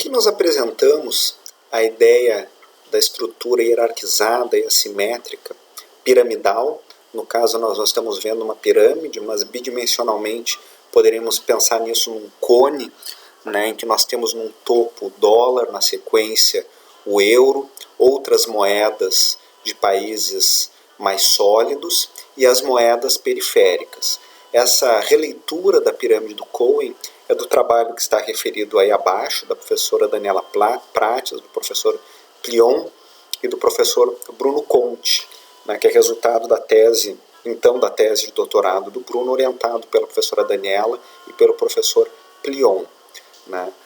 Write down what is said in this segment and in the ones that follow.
Aqui nós apresentamos a ideia da estrutura hierarquizada e assimétrica piramidal. No caso, nós estamos vendo uma pirâmide, mas bidimensionalmente poderíamos pensar nisso num cone, em que nós temos num topo o dólar, na sequência o euro, outras moedas de países mais sólidos e as moedas periféricas. Essa releitura da pirâmide do Cohen é do trabalho que está referido aí abaixo, da professora Daniela Prates, do professor Plion e do professor Bruno Conte, que é resultado da tese de doutorado do Bruno, orientado pela professora Daniela e pelo professor Plion.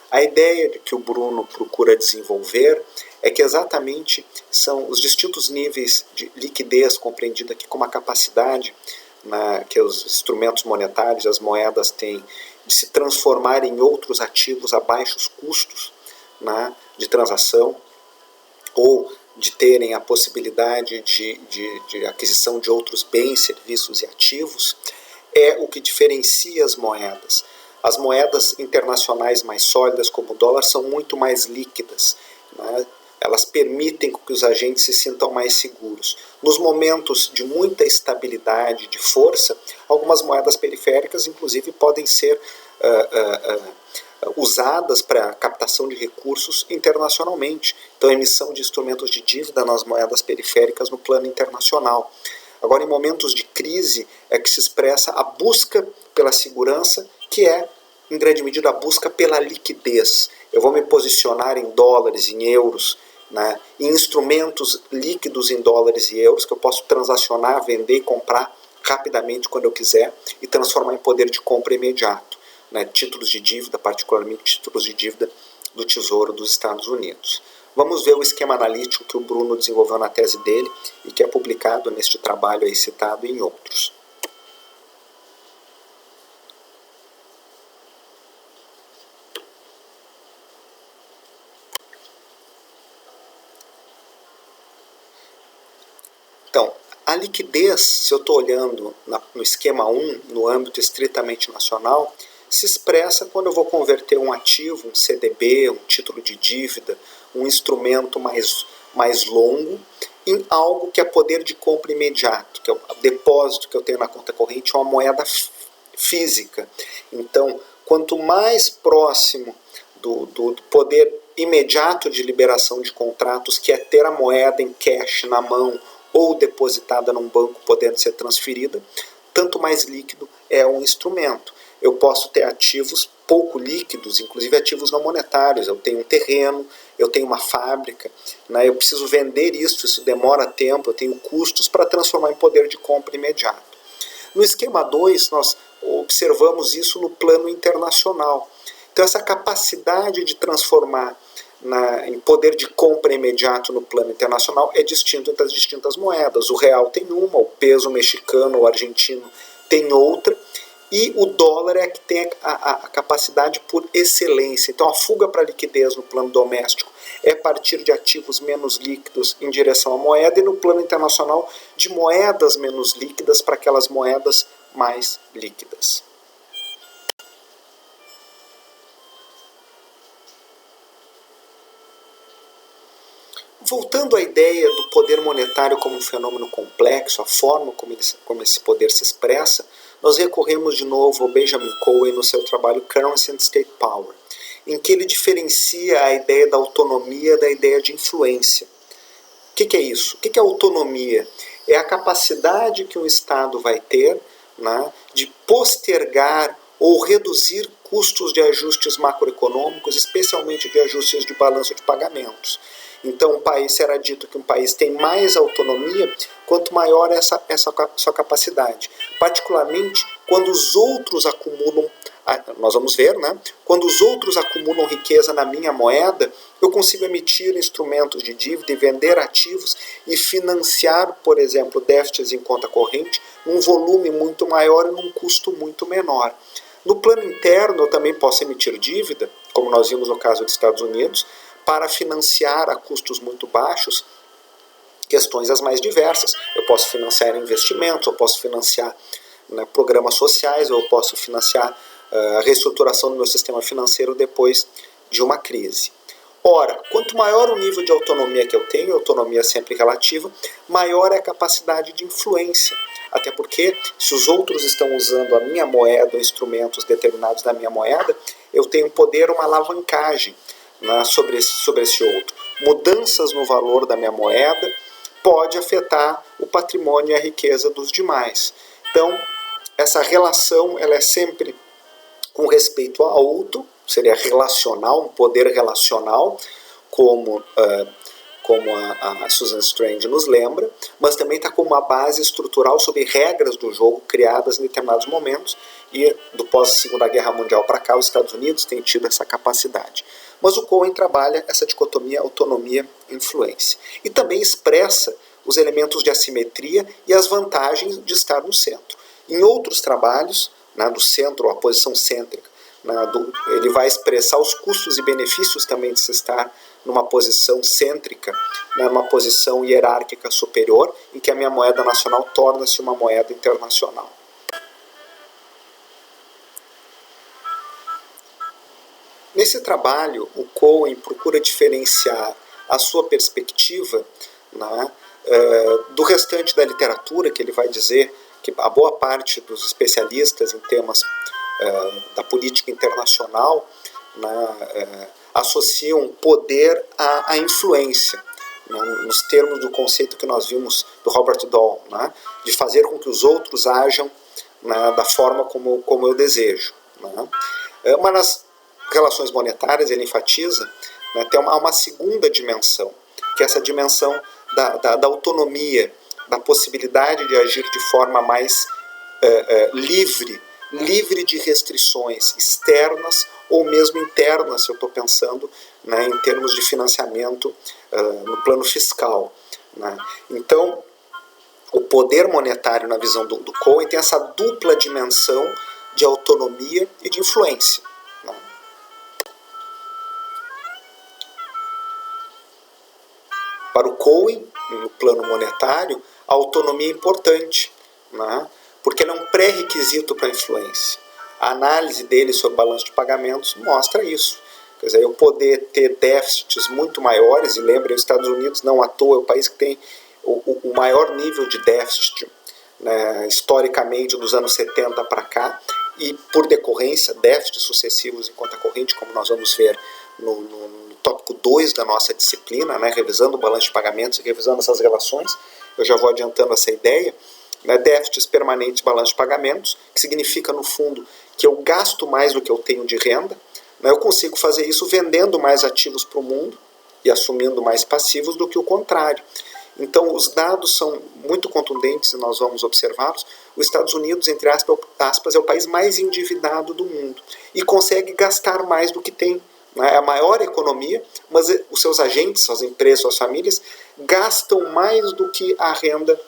A ideia que o Bruno procura desenvolver é que exatamente são os distintos níveis de liquidez, compreendido aqui como a capacidade que os instrumentos monetários, as moedas têm de se transformar em outros ativos a baixos custos de transação, ou de terem a possibilidade de aquisição de outros bens, serviços e ativos, é o que diferencia as moedas. As moedas internacionais mais sólidas, como o dólar, são muito mais líquidas. Elas permitem que os agentes se sintam mais seguros. Nos momentos de muita estabilidade, de força, algumas moedas periféricas, inclusive, podem ser usadas para captação de recursos internacionalmente. Então, a emissão de instrumentos de dívida nas moedas periféricas no plano internacional. Agora, em momentos de crise, é que se expressa a busca pela segurança, que é, em grande medida, a busca pela liquidez. Eu vou me posicionar em dólares, em euros, em instrumentos líquidos em dólares e euros, que eu posso transacionar, vender e comprar rapidamente quando eu quiser e transformar em poder de compra imediato. Títulos de dívida, particularmente títulos de dívida do Tesouro dos Estados Unidos. Vamos ver o esquema analítico que o Bruno desenvolveu na tese dele e que é publicado neste trabalho aí citado e em outros. Então, a liquidez, se eu estou olhando no esquema 1, no âmbito estritamente nacional, se expressa quando eu vou converter um ativo, um CDB, um título de dívida, um instrumento mais longo, em algo que é poder de compra imediato, que é o depósito que eu tenho na conta corrente, é uma moeda física. Então, quanto mais próximo do poder imediato de liberação de contratos, que é ter a moeda em cash na mão ou depositada num banco podendo ser transferida, tanto mais líquido é o instrumento. Eu posso ter ativos pouco líquidos, inclusive ativos não monetários. Eu tenho um terreno, eu tenho uma fábrica, eu preciso vender isso demora tempo, eu tenho custos para transformar em poder de compra imediato. No esquema 2, nós observamos isso no plano internacional. Então, essa capacidade de transformar em poder de compra imediato no plano internacional é distinto entre as distintas moedas. O real tem uma, o peso mexicano ou argentino tem outra, e o dólar é que tem a capacidade por excelência. Então, a fuga para a liquidez no plano doméstico é a partir de ativos menos líquidos em direção à moeda, e no plano internacional de moedas menos líquidas para aquelas moedas mais líquidas. Voltando à ideia do poder monetário como um fenômeno complexo, a forma como esse poder se expressa, nós recorremos de novo ao Benjamin Cohen no seu trabalho Currency and State Power, em que ele diferencia a ideia da autonomia da ideia de influência. O que é isso? O que é autonomia? É a capacidade que um Estado vai ter de postergar ou reduzir custos de ajustes macroeconômicos, especialmente de ajustes de balanço de pagamentos. Então, será dito que um país tem mais autonomia quanto maior essa sua capacidade. Particularmente quando os outros acumulam, nós vamos ver, quando os outros acumulam riqueza na minha moeda, eu consigo emitir instrumentos de dívida e vender ativos e financiar, por exemplo, déficits em conta corrente num volume muito maior e num custo muito menor. No plano interno, eu também posso emitir dívida, como nós vimos no caso dos Estados Unidos, para financiar a custos muito baixos questões as mais diversas. Eu posso financiar investimentos, eu posso financiar programas sociais, eu posso financiar a reestruturação do meu sistema financeiro depois de uma crise. Ora, quanto maior o nível de autonomia que eu tenho, autonomia sempre relativa, maior é a capacidade de influência. Até porque, se os outros estão usando a minha moeda ou instrumentos determinados da minha moeda, eu tenho poder, uma alavancagem, né, sobre esse outro. Mudanças no valor da minha moeda pode afetar o patrimônio e a riqueza dos demais. Então, essa relação ela é sempre com respeito a outro, seria relacional, um poder relacional, como a Susan Strange nos lembra, mas também está como uma base estrutural sobre regras do jogo criadas em determinados momentos, e do pós-Segunda Guerra Mundial para cá, os Estados Unidos têm tido essa capacidade. Mas o Cohen trabalha essa dicotomia autonomia e influência. E também expressa os elementos de assimetria e as vantagens de estar no centro. Em outros trabalhos, do centro, a posição cêntrica, ele vai expressar os custos e benefícios também de se estar numa posição cêntrica, numa posição hierárquica superior, em que a minha moeda nacional torna-se uma moeda internacional. Nesse trabalho, o Cohen procura diferenciar a sua perspectiva do restante da literatura, que ele vai dizer que a boa parte dos especialistas em temas da política internacional associam poder à influência, nos termos do conceito que nós vimos do Robert Dahl, de fazer com que os outros ajam da forma como eu desejo. Mas nas relações monetárias ele enfatiza tem uma segunda dimensão, que é essa dimensão da autonomia, da possibilidade de agir de forma mais livre de restrições externas ou mesmo internas, se eu estou pensando em termos de financiamento no plano fiscal. Então, o poder monetário, na visão do Cohen, tem essa dupla dimensão de autonomia e de influência. Para o Cohen, no plano monetário, a autonomia é importante, porque ela é um pré-requisito para a influência. A análise dele sobre balanço de pagamentos mostra isso. Quer dizer, eu poder ter déficits muito maiores, e lembrem, os Estados Unidos não à toa é o país que tem o maior nível de déficit, historicamente dos anos 70 para cá, e por decorrência, déficits sucessivos em conta corrente, como nós vamos ver no tópico 2 da nossa disciplina, revisando o balanço de pagamentos e revisando essas relações. Eu já vou adiantando essa ideia. Déficits permanentes de balanço de pagamentos, que significa, no fundo, que eu gasto mais do que eu tenho de renda. Eu consigo fazer isso vendendo mais ativos para o mundo e assumindo mais passivos do que o contrário. Então, os dados são muito contundentes e nós vamos observá-los. Os Estados Unidos, entre aspas, é o país mais endividado do mundo e consegue gastar mais do que tem. É a maior economia, mas os seus agentes, suas empresas, suas famílias, gastam mais do que a renda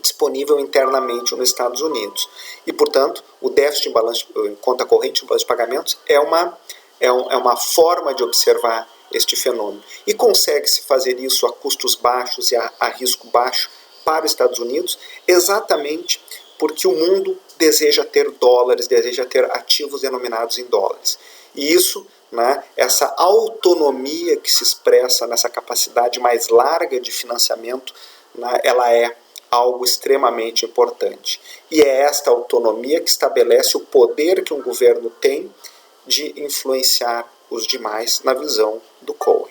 disponível internamente nos Estados Unidos. E, portanto, o déficit em conta corrente, em balanço de pagamentos, é uma forma de observar este fenômeno. E consegue-se fazer isso a custos baixos e a risco baixo para os Estados Unidos, exatamente porque o mundo deseja ter dólares, deseja ter ativos denominados em dólares. E isso, essa autonomia que se expressa nessa capacidade mais larga de financiamento, ela é algo extremamente importante. E é esta autonomia que estabelece o poder que um governo tem de influenciar os demais na visão do Cohen.